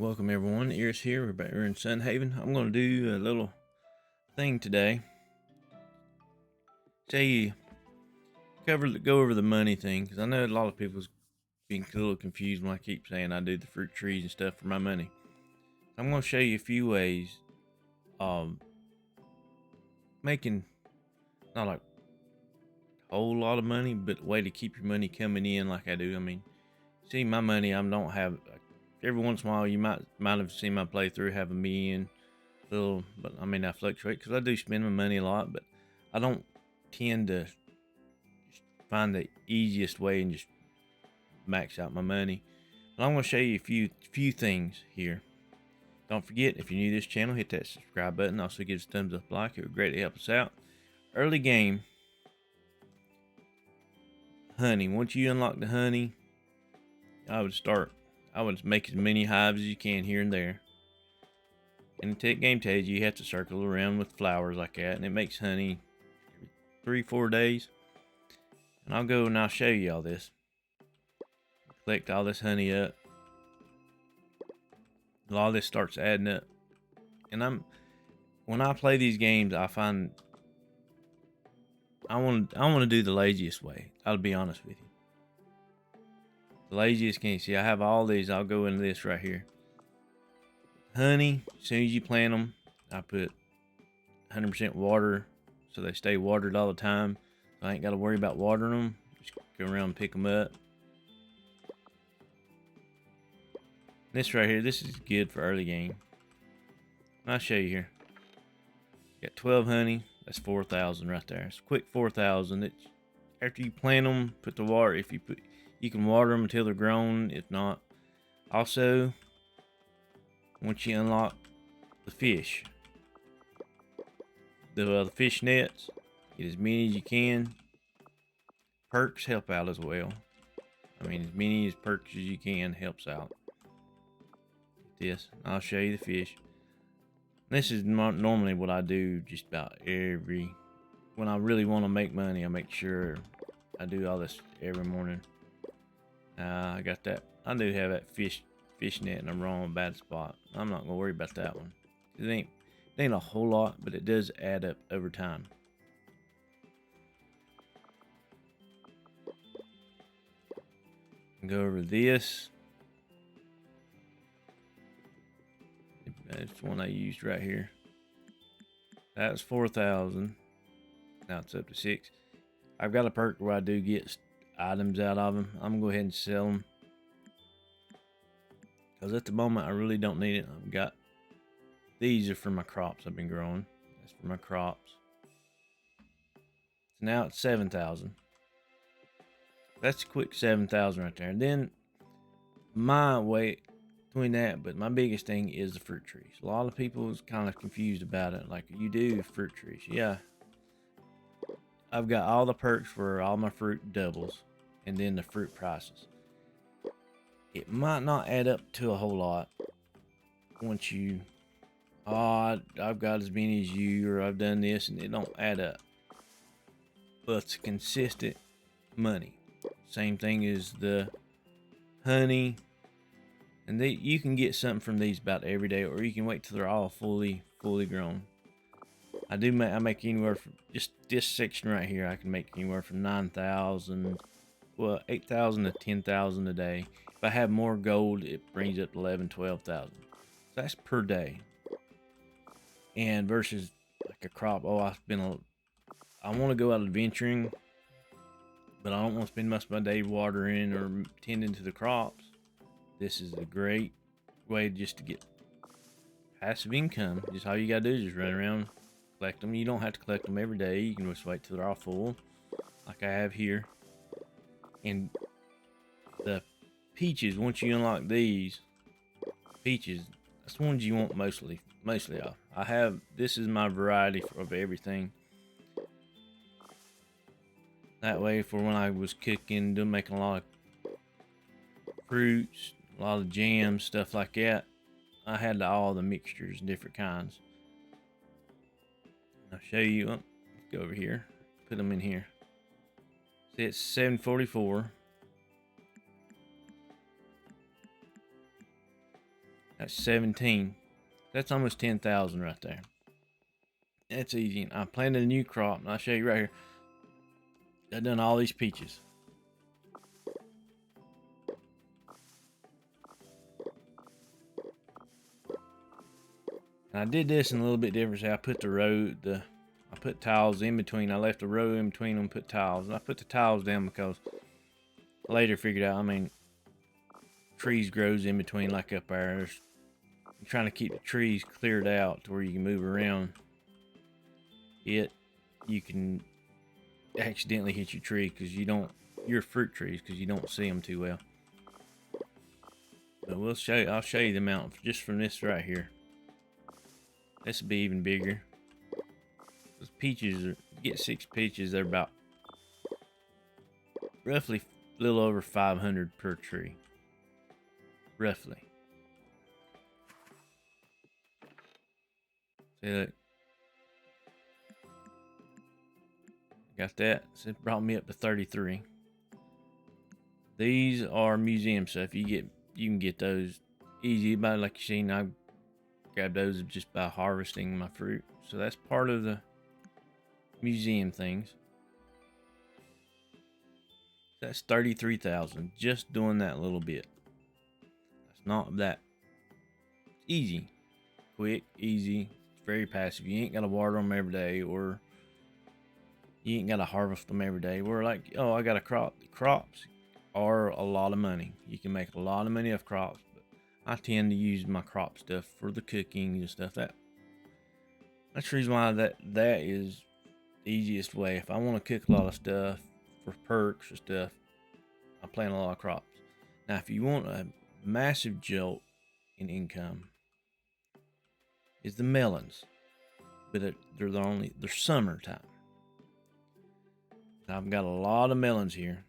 Welcome everyone, Erus here. We're in SunHaven. I'm going to do a little thing today. Go over the money thing, because I know a lot of people's being a little confused when I keep saying I do the fruit trees and stuff for my money. I'm going to show you a few ways of making not like a whole lot of money, but a way to keep your money coming in like I do. I mean, see my money, I don't have. Every once in a while, you might have seen my playthrough have a million, little, but I mean I fluctuate because I do spend my money a lot, but I don't tend to just find the easiest way and just max out my money. But I'm going to show you a few things here. Don't forget, if you're new to this channel, hit that subscribe button. Also, give us a thumbs up, like, it would greatly help us out. Early game, honey. Once you unlock the honey, I would make as many hives as you can here and there. And the game tells you have to circle around with flowers like that, and it makes honey every 3-4 days. And I'll go and I'll show you all this. Collect all this honey up. A lot of this starts adding up. And when I play these games, I find I want to do the laziest way. I'll be honest with you. The laziest game. See, I have all these. I'll go into this right here. Honey, as soon as you plant them, I put 100% water so they stay watered all the time. So I ain't got to worry about watering them. Just go around and pick them up. This right here, this is good for early game. I'll show you here. Got 12 honey. That's 4,000 right there. It's a quick 4,000. It's after you plant them, put the water. You can water them until they're grown. If not, also, once you unlock the fish, the fish nets, get as many as you can. Perks help out as well. I mean, as many as perks as you can helps out. This, I'll show you the fish. This is normally what I do just about when I really want to make money. I make sure I do all this every morning. I got that. I do have that fish net in the wrong bad spot. I'm not gonna worry about that one. It ain't a whole lot, but it does add up over time. Go over this. That's the one I used right here. That's 4,000. Now it's up to 6. I've got a perk where I do get items out of them. I'm gonna go ahead and sell them, because at the moment I really don't need it. I've got these are for my crops I've been growing. That's for my crops. So now it's 7,000. That's a quick 7,000 right there. And then my way between that, but my biggest thing is the fruit trees. A lot of people is kind of confused about it. Like, you do fruit trees. Yeah. I've got all the perks for all my fruit doubles, and then the fruit prices. It might not add up to a whole lot once you, I've got as many as you, or I've done this, and it don't add up. But it's consistent money. Same thing as the honey. And you can get something from these about every day, or you can wait till they're all fully grown. I make anywhere from just this section right here. I can make anywhere from 9,000, well, 8,000 to 10,000 a day. If I have more gold, it brings up 11, 12,000. So that's per day. And versus like a crop, I want to go out adventuring, but I don't want to spend most of my day watering or tending to the crops. This is a great way just to get passive income. Just all you gotta do is just run around, collect them. You don't have to collect them every day. You can just wait till they're all full, like I have here. And the peaches, once you unlock these peaches, that's the ones you want mostly off. This is my variety of everything. That way, for when I was cooking, making a lot of fruits, a lot of jams, stuff like that, I had all the mixtures, different kinds. I'll show you. Let's go over here. Put them in here. See, it's 744. That's 17. That's almost 10,000 right there. That's easy. I planted a new crop, and I'll show you right here. I've done all these peaches. And I did this in a little bit different. So I put I put tiles in between. I left a row in between them, put tiles. And I put the tiles down because I later figured out, I mean, trees grows in between like up there. I'm trying to keep the trees cleared out to where you can move around it. You can accidentally hit your tree because your fruit trees, because you don't see them too well. But I'll show you the amount just from this right here. This will be even bigger. Those peaches, you get 6 peaches, they're about roughly a little over 500 per tree. Roughly. See that? Got that. So it brought me up to 33. These are museum stuff. You can get those easy by, like you seen. I grabbed those just by harvesting my fruit. So that's part of the museum things. That's 33,000 just doing that little bit. That's not that easy. Quick, easy, very passive. You ain't gotta water them every day, or you ain't gotta harvest them every day. We're like, oh, I got a crop. Crops are a lot of money. You can make a lot of money off crops, but I tend to use my crop stuff for the cooking and stuff. That's the reason why that is the easiest way. If I want to cook a lot of stuff for perks or stuff, I plant a lot of crops. Now, if you want a massive jolt in income, is the melons, but they're summertime. I've got a lot of melons here.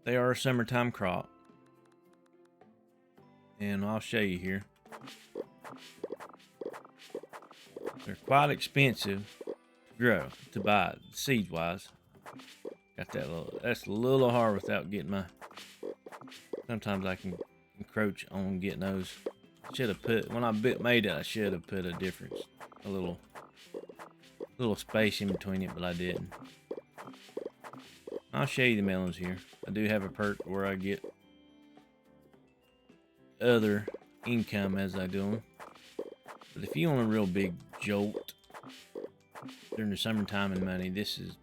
They are a summertime crop, and I'll show you here. They're quite expensive to grow, to buy seeds wise. Got that's a little hard without getting sometimes I can encroach on getting those. Should have put, when I made it, I should have put a little space in between it, but I didn't. I'll show you the melons here. I do have a perk where I get other income as I do them. But if you want a real big jolt during the summertime and money, this is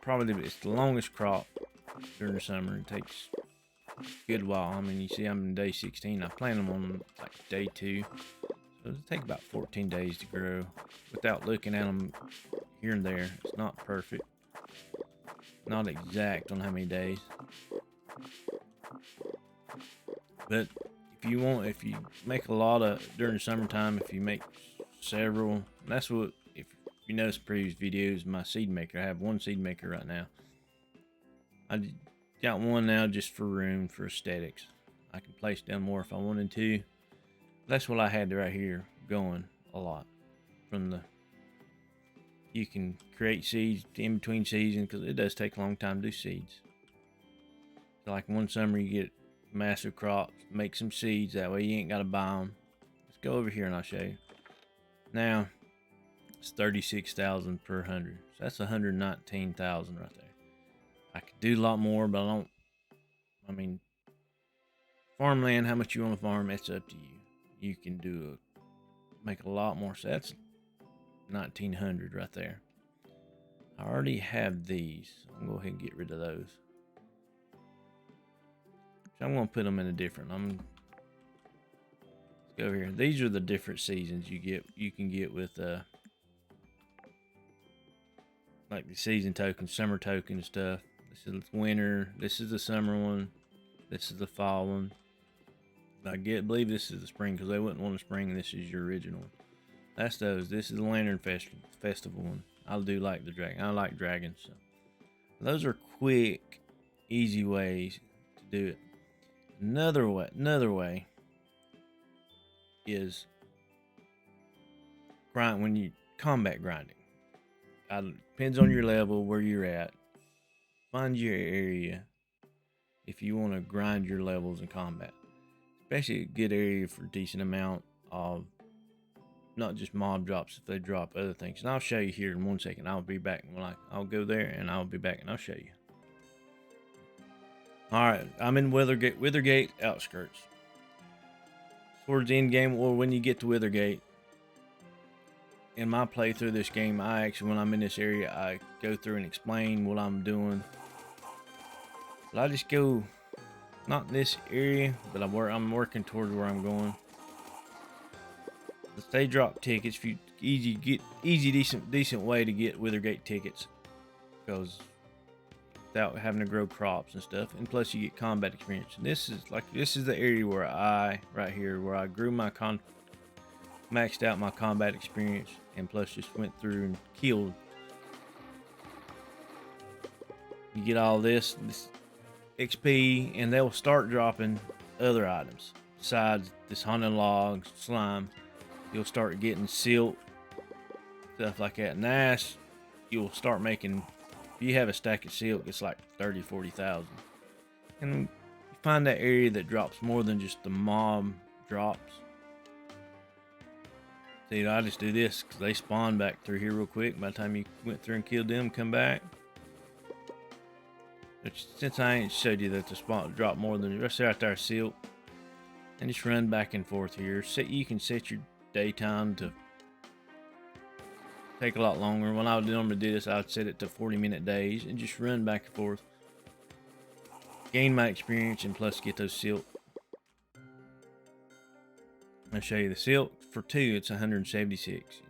probably it's the longest crop during the summer. It takes a good while. I mean, you see I'm in day 16. I plant them on like day 2. So it'll take about 14 days to grow without looking at them here and there. It's not perfect. Not exact on how many days. But if you make a lot of during the summertime, if you make several, that's what, if you notice previous videos, my seed maker, I have one seed maker right now. I got one now just for room, for aesthetics. I can place down more if I wanted to. That's what I had right here going a lot. You can create seeds in between seasons, because it does take a long time to do seeds. So like one summer you get massive crops, make some seeds, that way you ain't got to buy them. Let's go over here and I'll show you. Now it's 36,000 per 100, so that's 119,000 right there. I could do a lot more, but I mean, farmland, how much you want to farm, it's up to you. You can make a lot more. So that's 1,900 right there. I already have these, so I'm gonna go ahead and get rid of those. So I'm gonna put them in a different. Let's go over here. These are the different seasons you can get with like the season token, summer token stuff. This is winter. This is the summer one. This is the fall one. I believe this is the spring, because they wouldn't want a spring. This is your original one. That's those. This is the Lantern Festival one. I do like the dragon. I like dragons. So those are quick, easy ways to do it. Another way is when you combat grinding. Depends on your level, where you're at. Find your area if you want to grind your levels in combat. especially a good area for a decent amount of not just mob drops if they drop other things. And I'll show you here in 1 second. I'll be back when I'll go there and I'll be back and I'll show you. Alright, I'm in Withergate outskirts. Towards the end game, or when you get to Withergate, in my playthrough of this game, when I'm in this area, I go through and explain what I'm doing. But I just go, not in this area, but I'm working towards where I'm going. They drop tickets. If you decent way to get Withergate tickets, because without having to grow crops and stuff, and plus you get combat experience. And this is the area where right here where I grew my maxed out my combat experience, and plus just went through and killed. You get all this XP, and they'll start dropping other items besides this haunted log, slime. You'll start getting silt, stuff like that. And that's, you'll start making, if you have a stack of silk, it's like 30,000-40,000. And you find that area that drops more than just the mob drops. See, I just do this because they spawn back through here real quick. By the time you went through and killed them, come back. But since I ain't showed you that the spawn drop more than the rest right there, silk, and just run back and forth here. You can set your daytime to take a lot longer. When I would normally do this, I would set it to 40-minute days and just run back and forth, gain my experience, and plus get those silk. I'll show you the silk for 2. It's 176.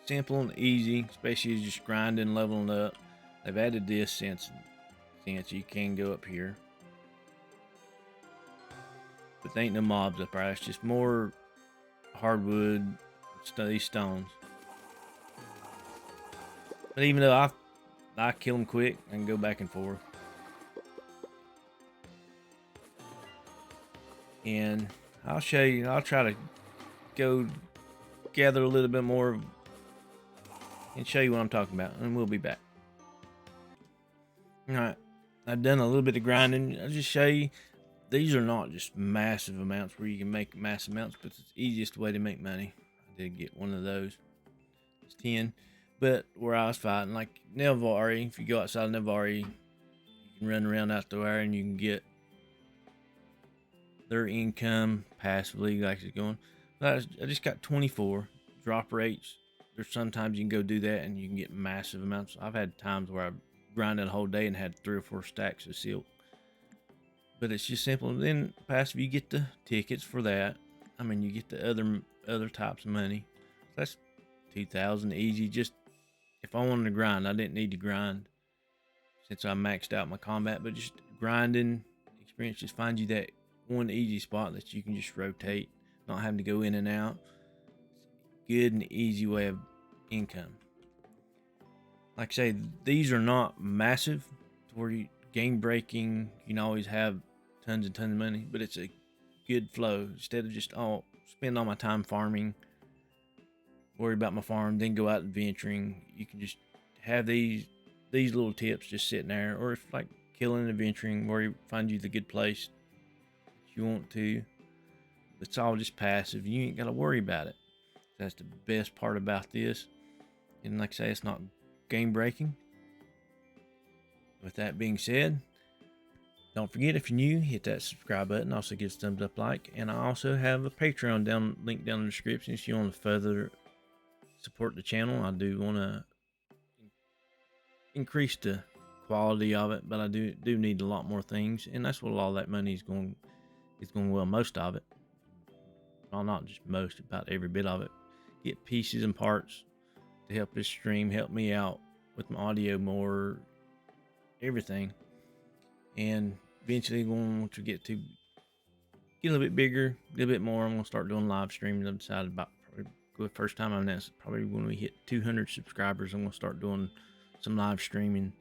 Simple and easy, especially just grinding, leveling up. They've added this since you can go up here, but there ain't no mobs up there. It's just more hardwood, these stones. But even though I kill them quick, I can go back and forth. And I'll show you, I'll try to go gather a little bit more and show you what I'm talking about, and we'll be back. Alright, I've done a little bit of grinding. I'll just show you, these are not just massive amounts where you can make massive amounts, but it's the easiest way to make money. I did get one of those. It's 10. But where I was fighting, like Nel'Vari, if you go outside of Nel'Vari, you can run around out there and you can get their income passively, like it's going. But I just got 24 drop rates. There's sometimes you can go do that and you can get massive amounts. I've had times where I've grinded a whole day and had 3 or 4 stacks of silk. But it's just simple. And then passive, you get the tickets for that. I mean, you get the other types of money. That's 2,000 easy. Just if I wanted to grind, I didn't need to grind since I maxed out my combat. But just grinding experience just finds you that one easy spot that you can just rotate, not having to go in and out. Good and easy way of income. Like I say, these are not massive to where you game breaking, you can always have tons and tons of money, but it's a good flow. Instead of just spend all my time farming, worry about my farm, then go out adventuring, you can just have these little tips just sitting there. Or if like killing and adventuring, where you find you the good place that you want to, it's all just passive. You ain't got to worry about it. That's the best part about this. And like I say, it's not game breaking. With that being said, don't forget, if you're new, hit that subscribe button. Also give a thumbs up, like, and I also have a Patreon link down in the description if you want to further support the channel. I do want to increase the quality of it, but I do need a lot more things, and that's what all that money is going. Well, most of it. Well, not just most, about every bit of it. Get pieces and parts to help this stream, help me out with my audio more, everything. And eventually, once we get a little bit bigger, a little bit more, I'm gonna start doing live streaming. I've decided about probably the first time on this, probably when we hit 200 subscribers, I'm gonna start doing some live streaming.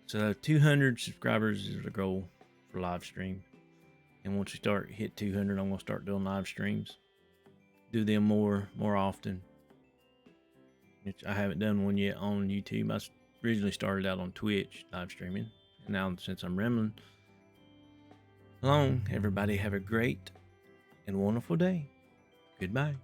So 200 subscribers is the goal for live stream. And once we hit 200, I'm gonna start doing live streams. Do them more often. Which I haven't done one yet on YouTube. I originally started out on Twitch live streaming. And now since I'm rambling, Long, everybody have a great and wonderful day. Goodbye.